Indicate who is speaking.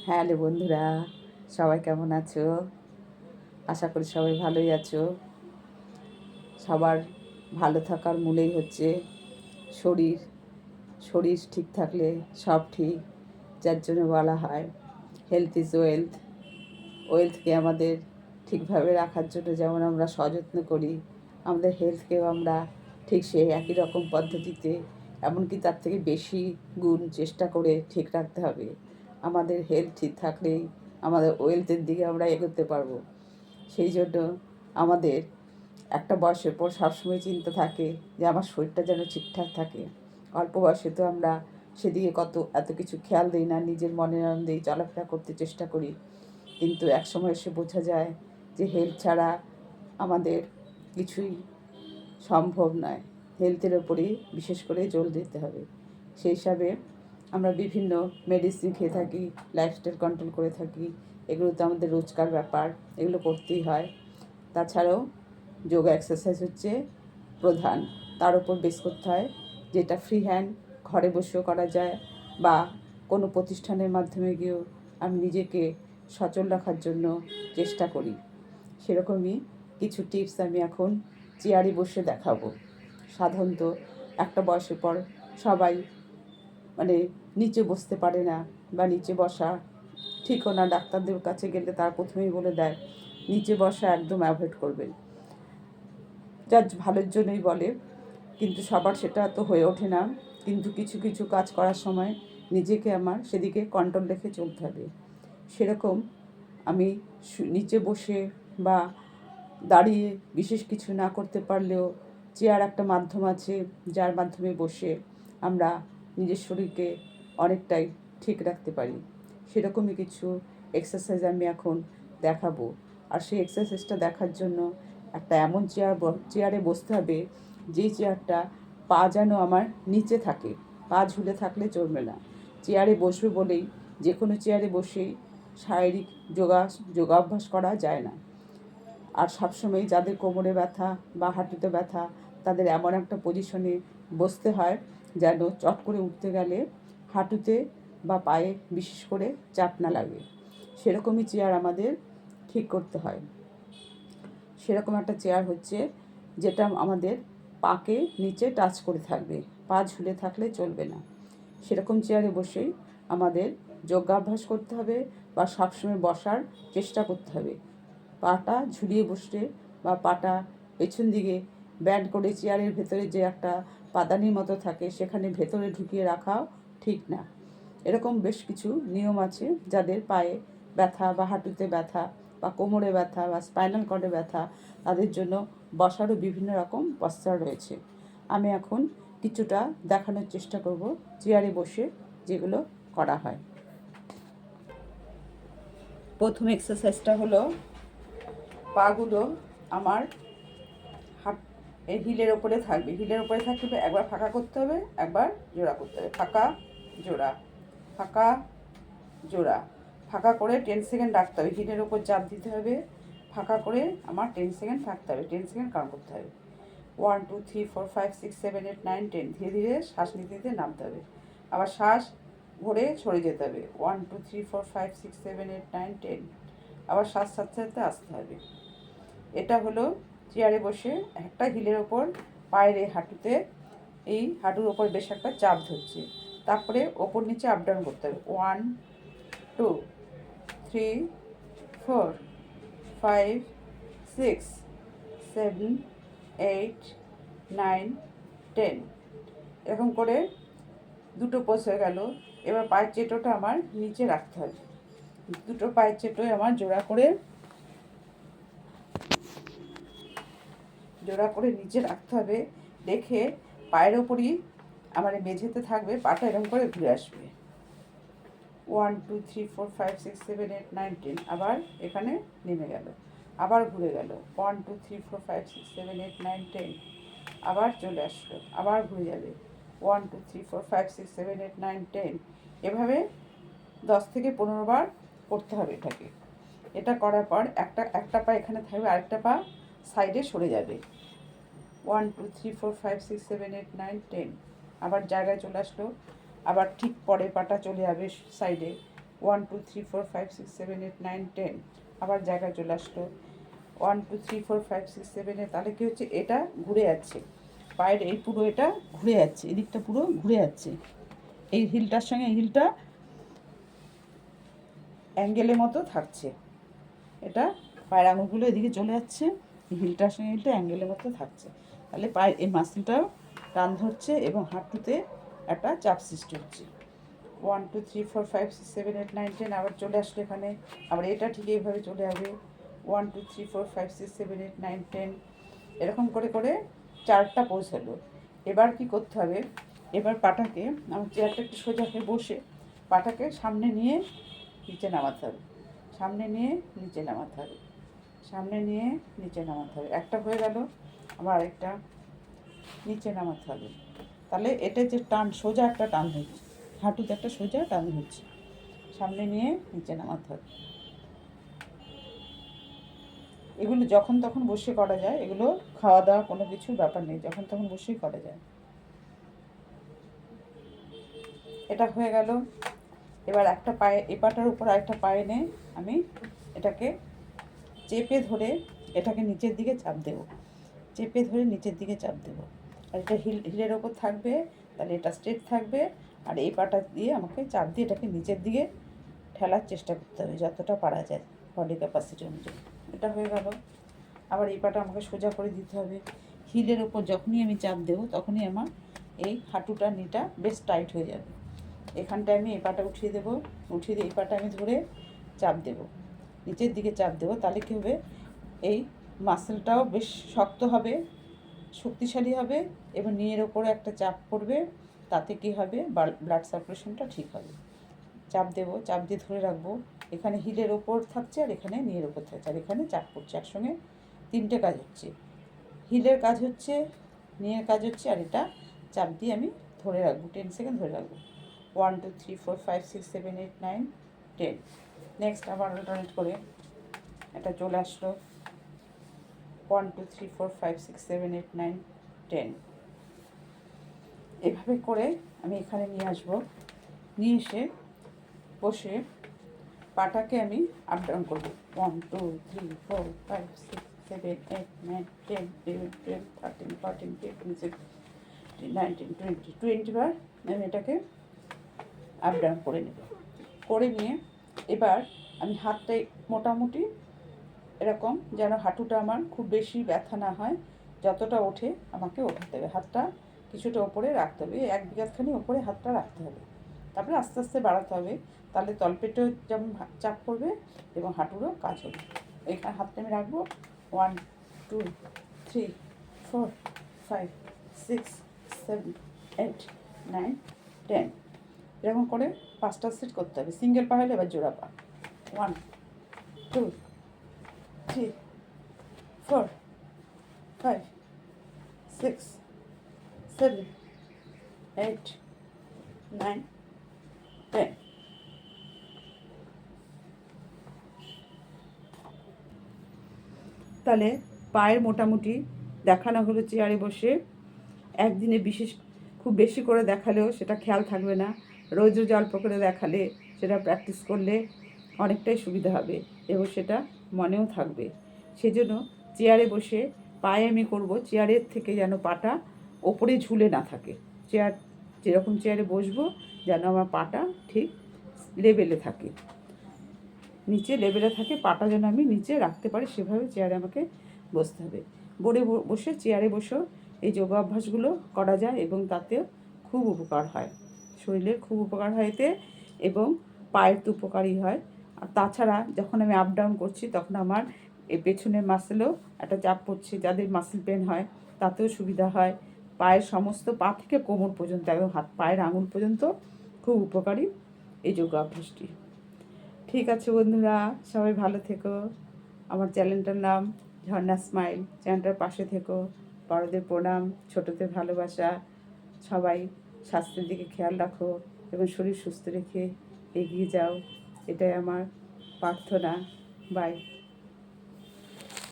Speaker 1: Hello বন্ধুরা, সবাই কেমন আছো? আশা করি সবাই ভালোই আছো। সবার ভালো থাকার মূলেই হচ্ছে শরীর। শরীর ঠিক থাকলে সব ঠিক। যার জন্য বলা হয় হেলথ ইজ ওয়েলথ। ওয়েলথকে আমাদের ঠিকভাবে রাখার জন্য যেমন আমরা সযত্ন করি, আমাদের হেলথকেও আমরা ঠিক সেই একই রকম পদ্ধতিতে, এমনকি তার থেকে বেশি গুণ চেষ্টা করে ঠিক রাখতে হবে। আমাদের হেলথ ঠিক থাকলেই আমাদের ওয়েলথের দিকে আমরা এগোতে পারবো। সেই জন্য আমাদের একটা বয়সের পর সবসময় চিন্তা থাকে যে আমার শরীরটা যেন ঠিকঠাক থাকে। অল্প বয়সে তো আমরা সেদিকে এত কিছু খেয়াল দিই না, নিজের মনের আনন্দেই চলাফেরা করতে চেষ্টা করি। কিন্তু একসময় এসে বোঝা যায় যে হেলথ ছাড়া আমাদের কিছুই সম্ভব নয়। হেলথের ওপরেই বিশেষ করে জোর দিতে হবে। সেই হিসাবে আমরা বিভিন্ন মেডিসিন খেয়ে থাকি, লাইফস্টাইল কন্ট্রোল করে থাকি। এগুলো তো আমাদের রোজকার ব্যাপার, এগুলো করতেই হয়। তাছাড়াও যোগা এক্সারসাইজ হচ্ছে প্রধান, তার উপর বেস করতে হয়, যেটা ফ্রি হ্যান্ড ঘরে বসেও করা যায়, বা কোনো প্রতিষ্ঠানের মাধ্যমে গিয়েও আমি নিজেকে সচল রাখার জন্য চেষ্টা করি। সেরকমই কিছু টিপস আমি এখন চেয়ারে বসে দেখাবো। সাধারণত একটা বয়সের পর সবাই মানে নিচে বসতে পারে না, বা নিচে বসা ঠিকও না। ডাক্তারদের কাছে গেলে তারা প্রথমেই বলে দেয় নিচে বসা একদম অ্যাভয়েড করবেন, যার ভালোর জন্যই বলে। কিন্তু সবার সেটা তো হয়ে ওঠে না। কিন্তু কিছু কিছু কাজ করার সময় নিজেকে আমার সেদিকে কন্ট্রোল রেখে চলতে হবে। সেরকম আমি নিচে বসে বা দাঁড়িয়ে বিশেষ কিছু না করতে পারলেও চেয়ার একটা মাধ্যম আছে, যার মাধ্যমে বসে আমরা নিজের শরীরকে অনেকটাই ঠিক রাখতে পারি। সেরকমই কিছু এক্সারসাইজ আমি এখন দেখাবো। আর সেই এক্সারসাইজটা দেখার জন্য একটা এমন চেয়ারে বসতে হবে, যেই চেয়ারটা পা যেন আমার নিচে থাকে, পা ঝুলে থাকলে চলবে না। চেয়ারে বসবে বলেই যে কোনো চেয়ারে বসেই শারীরিক যোগাভ্যাস করা যায় না। আর সবসময় যাদের কোমরে ব্যথা বা হাঁটুতে ব্যথা, তাদের এমন একটা পজিশনে বসতে হয় যেন চট করে উঠতে গেলে হাঁটুতে বা পায়ে বিশেষ করে চাপ না লাগে। সেরকমই চেয়ার আমাদের ঠিক করতে হয়। সেরকম একটা চেয়ার হচ্ছে যেটা আমাদের পাকে নিচে টাচ করে থাকবে, পা ঝুলে থাকলে চলবে না। সেরকম চেয়ারে বসেই আমাদের যোগাভ্যাস করতে হবে, বা সবসময় বসার চেষ্টা করতে হবে। পাটা ঝুলিয়ে বসলে বা পাটা পেছন দিকে ব্যান্ড করে চেয়ারের ভেতরে যে একটা পাদানির মতো থাকে সেখানে ভেতরে ঢুকিয়ে রাখাও ঠিক না। এরকম বেশ কিছু নিয়ম আছে। যাদের পায়ে ব্যথা বা হাঁটুতে ব্যথা বা কোমরে ব্যথা বা স্পাইনাল কর্ডে ব্যথা, তাদের জন্য বসারও বিভিন্ন রকম পশ্চার রয়েছে। আমি এখন কিছুটা দেখানোর চেষ্টা করব চেয়ারে বসে যেগুলো করা হয়। প্রথম এক্সারসাইজটা হলো পাগুলো আমার হাত এই হিলের ওপরে থাকবে। হিলের ওপরে থাকবে, একবার ফাঁকা করতে হবে, একবার জোড়া করতে হবে। ফাঁকা জোড়া, ফাঁকা জোড়া। ফাঁকা করে 10 সেকেন্ড রাখতে হবে। হিলের ওপর চাপ দিতে হবে, ফাঁকা করে আমার 10 সেকেন্ড থাকতে হবে। 10 সেকেন্ড কাউন্ট করতে হবে। 1 2 3 4 5 6 7 8 9 10। ধীরে ধীরে শ্বাস নিতে নিতে নামতে হবে। আবার শ্বাস ভরে সরে যেতে হবে। 1 2 3 4 5 6 7 8 9 10। আবার শ্বাস ছাড়তে ছাড়তে আসতে হবে। এটা হলো চেয়ারে বসে একটা হিলের ওপর পায়ের হাঁটুতে, এই হাঁটুর ওপর বেশ একটা চাপ ধরছে। তারপরে ওপর নিচে আপ ডাউন করতে হবে। 1 2 3 4 5 6 7 8 9 10। এরকম করে দুটো পোজ হয়ে গেল। এবার পায়ের চেটোটা আমার নিচে রাখতে হবে। দুটো পায়ের চেটোয় আমার জোড়া করে নিচে রাখতে হবে। রেখে পায়ের ওপরই আমার মেঝেতে থাকবে, পাটা এরকম করে ঘুরে আসবে। 1 2 3 4 5 6 7 8 9 10। আবার এখানে নেমে গেল, আবার ঘুরে গেল। 1 2 3 4 5 6 7 8 9 10। আবার চলে আসলো, আবার ঘুরে যাবে। 1 2 3 4 5 6 7 8 9 10। এভাবে 10 থেকে 15 বার করতে হবে এটাকে। এটা করার পর একটা পা এখানে থাকবে, আরেকটা পা সাইডে সরে যাবে। 1 2 3 4 5 6 7 8 9 10। আবার জায়গায় চলে আসলো, আবার ঠিক পরের পাটা চলে যাবে সাইডে। 1 2 3 4 5 6 7 8 9 10, আবার জায়গায় চলে আসলো। 1 2 3 4 5 6 7 8, তাহলে কী হচ্ছে, এটা ঘুরে যাচ্ছে, পায়ের এই পুরো এটা ঘুরে যাচ্ছে, এদিকটা পুরো ঘুরে যাচ্ছে, এই হিলটার সঙ্গে এই হিলটা অ্যাঙ্গেলের মতো থাকছে, এটা পায়ের আঙুলগুলো এদিকে চলে যাচ্ছে, হিলটার সঙ্গে হিলটা অ্যাঙ্গেলের মতো থাকছে, তাহলে পায়ের এই মাসলটাও টান ধরছে এবং হাঁটুতে একটা চাপ সৃষ্টি হচ্ছে। 1 2 3 4 5 6 7 8 9 10, আবার চলে আসলো এখানে, আবার এটা ঠিক এইভাবে চলে যাবে। 1 2 3 4 5 6 7 8 9 10, এরকম করে করে 4টা পৌঁছালো। এবার কি করতে হবে, এবার পাটাকে, আমার চেয়ারটা একটু সোজা হয়ে বসে পাটাকে সামনে নিয়ে নিচে নামাতে হবে, সামনে নিয়ে নিচে নামাতে হবে, সামনে নিয়ে নিচে নামাতে হবে। একটা হয়ে গেল, আবার আরেকটা নিচে নামাতে হবে। তাহলে এটা যে টান, সোজা একটা টান হচ্ছে, হাঁটুতে একটা সোজা টান হচ্ছে, সামনে নিয়ে নিচে নামাতে হবে। এগুলো যখন তখন বসে করা যায়, এগুলো খাওয়া দাওয়া কোনো কিছু ব্যাপার নেই, যখন তখন বসেই করা যায়। এটা হয়ে গেল। এবার একটা পায়ে, এপাটার উপর আরেকটা পায়ে নে আমি এটাকে চেপে ধরে এটাকে নিচের দিকে চাপ দেবো, চেপে ধরে নিচের দিকে চাপ দেবো। আর এটা হিলের ওপর থাকবে, তাহলে এটা স্ট্রেট থাকবে, আর এই পাটা দিয়ে আমাকে চাপ দিয়ে এটাকে নিচের দিকে ঠেলার চেষ্টা করতে হবে যতটা পারা যায় বডি ক্যাপাসিটি অনুযায়ী। এটা হয়ে গেল। আবার এই পাটা আমাকে সোজা করে দিতে হবে, হিলের ওপর যখনই আমি চাপ দেবো তখনই আমার এই হাঁটুটা নিটা বেশ টাইট হয়ে যাবে। এখানটায় আমি এই পাটা উঠিয়ে দেবো, উঠিয়ে দিয়ে এই পাটা আমি ধরে চাপ দেবো, নিচের দিকে চাপ দেবো, তাহলে কী হবে, এই মাসেলটাও বেশ শক্ত হবে, শক্তিশালী হবে এবং নিয়ের ওপরে একটা চাপ পড়বে, তাতে কী হবে, ব্লাড সার্কুলেশনটা ঠিক হবে। চাপ দেবো, চাপ দিয়ে ধরে রাখবো, এখানে হিলের ওপর থাকছে আর এখানে নিয়ের ওপর থাকছে আর এখানে চাপ পড়ছে, একসঙ্গে 3টে কাজ হচ্ছে, হিলের কাজ হচ্ছে, নিয়ের কাজ হচ্ছে, আর এটা চাপ দিয়ে আমি ধরে রাখবো, 10 সেকেন্ড ধরে রাখবো। 1 2 3 4 5 6 7 8 9 10। নেক্সট আবার অল্টারনেট করে এটা চলে আসলো, 1 2 3 4 5 6 7 8 9 10। এভাবে করে আমি এখানে নিয়ে আসবো, নিয়ে এসে বসে পাটাকে আমি আপ ডাউন করবো, 1 2 3 4 5 6 7 8 9 10 11 12 13 14 15 16 19 20 20 বার আমি এটাকে আপ ডাউন করে নেব। করে নিয়ে এবার আমি হাতটাই মোটামুটি এরকম যেন হাঁটুটা আমার খুব বেশি ব্যথা না হয়, যতটা ওঠে আমাকে ওঠাতে হবে, হাতটা কিছুটা ওপরে রাখতে হবে, 1 বিঘাখানি ওপরে হাতটা রাখতে হবে, তারপরে আস্তে আস্তে বাড়াতে হবে, তাহলে তলপেটেও যেমন চাপ পড়বে এবং হাঁটুরও কাজ হবে। এইখানে হাতটা আমি রাখবো, 1 2 3 4 5 6 7 8 9 10, এরকম করে 5টা সেট করতে হবে, সিঙ্গেল পা হলে এবার জোড়া পা, 1 2 3 4 5 6 7 8 9 10। তাহলে পায়ের মোটামুটি দেখানো হলো চেয়ারে বসে, একদিনে বিশেষ খুব বেশি করে দেখালেও সেটা খেয়াল থাকবে না, রোজ রোজ অল্প করে দেখালে সেটা প্র্যাকটিস করলে অনেকটাই সুবিধা হবে এবং সেটা মনেও থাকবে। সেজন্য চেয়ারে বসে পায়ে আমি করব, চেয়ারের থেকে যেন পাটা ওপরে ঝুলে না থাকে, চেয়ার যেরকম চেয়ারে বসবো যেন আমার পাটা ঠিক লেভেলে থাকে, নিচে লেভেলে থাকে, পাটা যেন আমি নিচে রাখতে পারি, সেভাবে চেয়ারে আমাকে বসতে হবে। বসে চেয়ারে বসেও এই যোগাভ্যাসগুলো করা যায় এবং তাতে খুব উপকার হয়, শরীরের খুব উপকার হয় এতে, এবং পায়ের তো উপকারই হয়। আর তাছাড়া যখন আমি আপ ডাউন করছি তখন আমার এই পেছনের মাসেলও একটা চাপ পড়ছে, যাদের মাসেল পেন হয় তাতেও সুবিধা হয়, পায়ের সমস্ত পা থেকে কোমর পর্যন্ত একদম হাত পায়ের আঙুল পর্যন্ত খুব উপকারী এই যোগাভ্যাসটি। ঠিক আছে বন্ধুরা, সবাই ভালো থেকো। আমার চ্যানেলটার নাম ঝর্ণা স্মাইল, চ্যানেলটার পাশে থেকো। বড়দের প্রণাম, ছোটদের ভালোবাসা। সবাই স্বাস্থ্যের দিকে খেয়াল রাখো এবং শরীর সুস্থ রেখে এগিয়ে যাও, এটাই আমার প্রার্থনা। বাই।